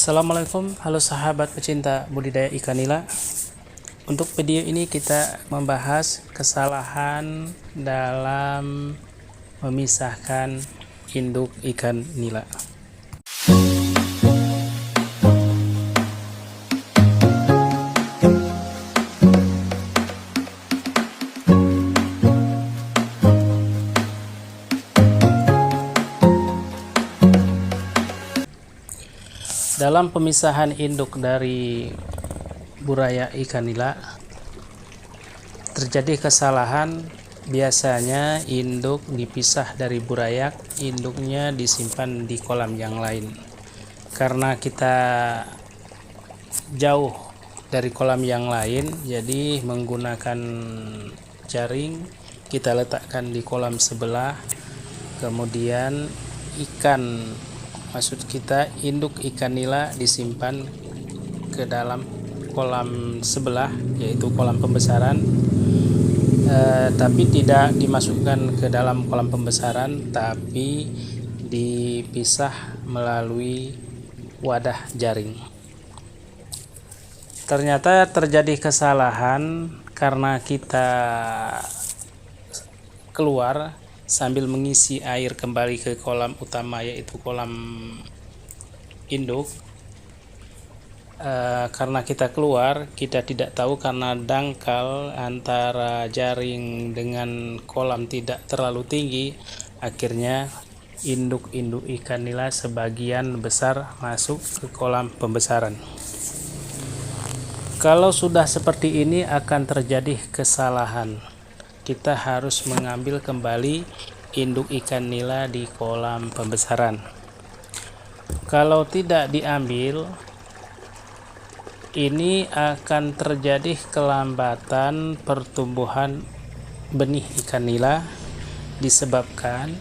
Assalamualaikum, halo sahabat pecinta budidaya ikan nila. Untuk video ini kita membahas kesalahan dalam memisahkan induk ikan nila. Dalam pemisahan induk dari buraya ikan nila, terjadi kesalahan. Biasanya induk dipisah dari burayak, induknya disimpan di kolam yang lain. Karena kita jauh dari kolam yang lain, jadi menggunakan jaring kita letakkan di kolam sebelah, kemudian maksud kita induk ikan nila disimpan ke dalam kolam sebelah, yaitu kolam pembesaran, tapi tidak dimasukkan ke dalam kolam pembesaran, tapi dipisah melalui wadah jaring. Ternyata terjadi kesalahan karena kita keluar sambil mengisi air kembali ke kolam utama, yaitu kolam induk. Karena kita keluar, kita tidak tahu karena dangkal antara jaring dengan kolam tidak terlalu tinggi, akhirnya induk-induk ikan nila sebagian besar masuk ke kolam pembesaran. Kalau sudah seperti ini akan terjadi kesalahan. Kita harus mengambil kembali induk ikan nila di kolam pembesaran. Kalau tidak diambil, ini akan terjadi kelambatan pertumbuhan benih ikan nila, disebabkan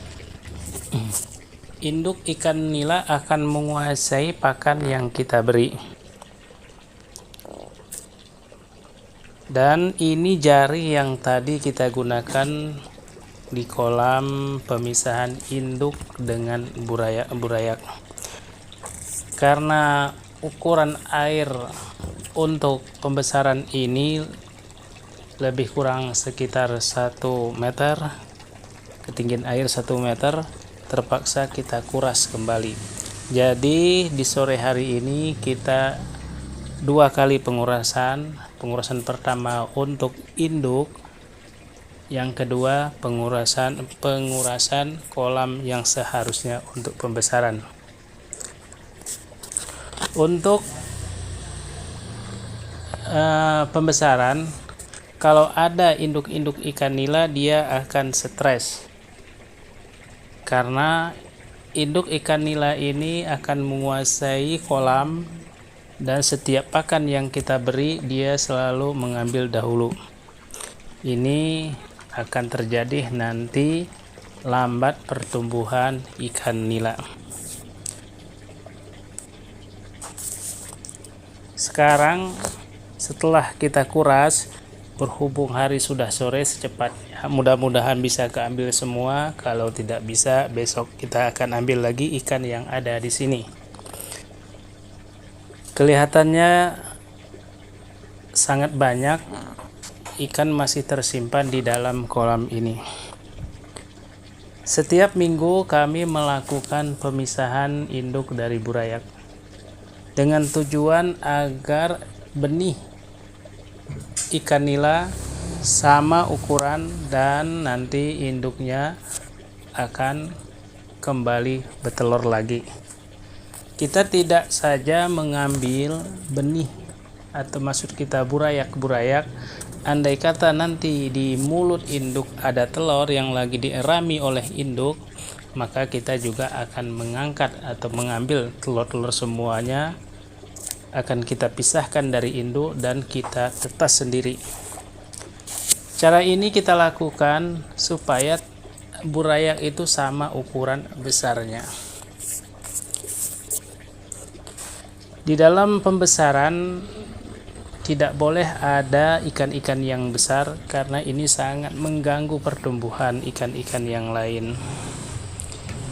induk ikan nila akan menguasai pakan yang kita beri. Dan ini jari yang tadi kita gunakan di kolam pemisahan induk dengan burayak. Karena ukuran air untuk pembesaran ini lebih kurang sekitar 1 meter, ketinggian air 1 meter, terpaksa kita kuras kembali. Jadi di sore hari ini kita 2 kali pengurasan pertama untuk induk, yang kedua pengurasan kolam yang seharusnya untuk pembesaran. Untuk pembesaran, kalau ada induk-induk ikan nila, dia akan stres karena induk ikan nila ini akan menguasai kolam, dan setiap pakan yang kita beri dia selalu mengambil dahulu. Ini akan terjadi nanti lambat pertumbuhan ikan nila. Sekarang setelah kita kuras, berhubung hari sudah sore, secepatnya mudah-mudahan bisa keambil semua. Kalau tidak bisa, besok kita akan ambil lagi ikan yang ada di sini. Kelihatannya sangat banyak ikan masih tersimpan di dalam kolam ini. Setiap minggu kami melakukan pemisahan induk dari burayak dengan tujuan agar benih ikan nila sama ukuran dan nanti induknya akan kembali bertelur lagi. Kita tidak saja mengambil benih, atau maksud kita burayak, andai kata nanti di mulut induk ada telur yang lagi dierami oleh induk, maka kita juga akan mengangkat atau mengambil telur-telur semuanya, akan kita pisahkan dari induk dan kita tetas sendiri. Cara ini kita lakukan supaya burayak itu sama ukuran besarnya. Di dalam pembesaran tidak boleh ada ikan-ikan yang besar karena ini sangat mengganggu pertumbuhan ikan-ikan yang lain.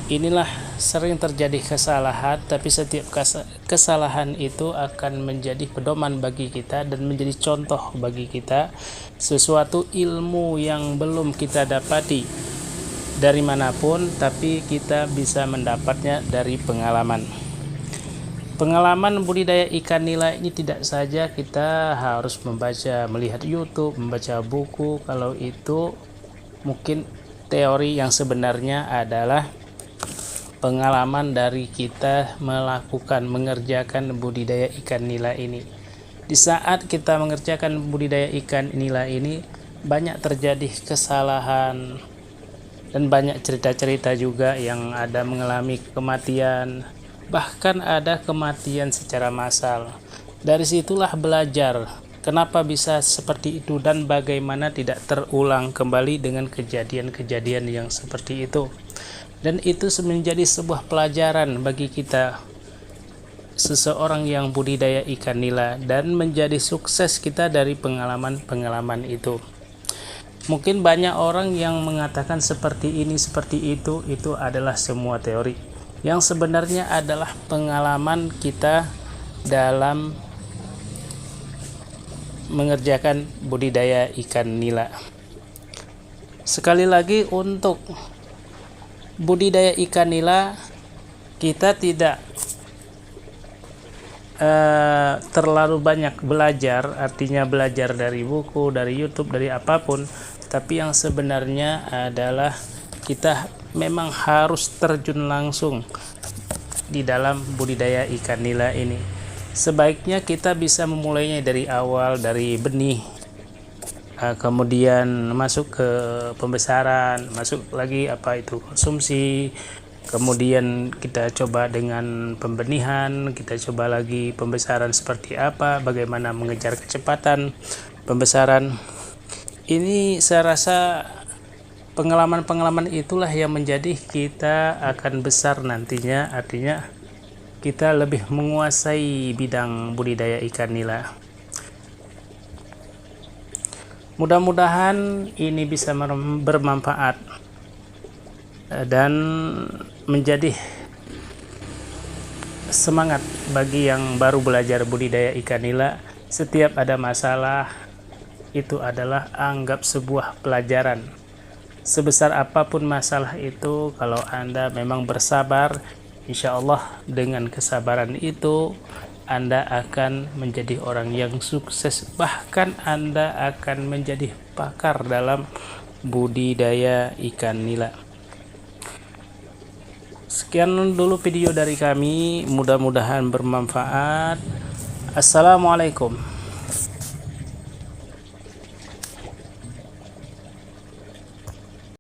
Inilah sering terjadi kesalahan, tapi setiap kesalahan itu akan menjadi pedoman bagi kita dan menjadi contoh bagi kita sesuatu ilmu yang belum kita dapati dari manapun, tapi kita bisa mendapatnya dari pengalaman. Pengalaman budidaya ikan nila ini tidak saja kita harus membaca, melihat YouTube, membaca buku. Kalau itu mungkin teori, yang sebenarnya adalah pengalaman dari kita mengerjakan budidaya ikan nila ini. Di saat kita mengerjakan budidaya ikan nila ini, banyak terjadi kesalahan dan banyak cerita-cerita juga yang ada mengalami kematian, bahkan ada kematian secara massal. Dari situlah belajar kenapa bisa seperti itu dan bagaimana tidak terulang kembali dengan kejadian-kejadian yang seperti itu. Dan itu menjadi sebuah pelajaran bagi kita, seseorang yang budidaya ikan nila, dan menjadi sukses kita dari pengalaman-pengalaman itu. Mungkin banyak orang yang mengatakan seperti ini, seperti itu adalah semua teori. Yang sebenarnya adalah pengalaman kita dalam mengerjakan budidaya ikan nila. Sekali lagi, untuk budidaya ikan nila kita tidak terlalu banyak belajar, artinya belajar dari buku, dari YouTube, dari apapun, tapi yang sebenarnya adalah kita memang harus terjun langsung di dalam budidaya ikan nila ini. Sebaiknya kita bisa memulainya dari awal, dari benih, kemudian masuk ke pembesaran, masuk lagi konsumsi, kemudian kita coba dengan pembenihan, kita coba lagi pembesaran seperti apa, bagaimana mengejar kecepatan pembesaran. Ini saya rasa pengalaman-pengalaman itulah yang menjadi kita akan besar nantinya, artinya kita lebih menguasai bidang budidaya ikan nila. Mudah-mudahan ini bisa bermanfaat dan menjadi semangat bagi yang baru belajar budidaya ikan nila. Setiap ada masalah, itu adalah anggap sebuah pelajaran. Sebesar apapun masalah itu, kalau Anda memang bersabar, insya Allah dengan kesabaran itu Anda akan menjadi orang yang sukses, bahkan Anda akan menjadi pakar dalam budidaya ikan nila. Sekian dulu video dari kami, mudah-mudahan bermanfaat. Assalamualaikum.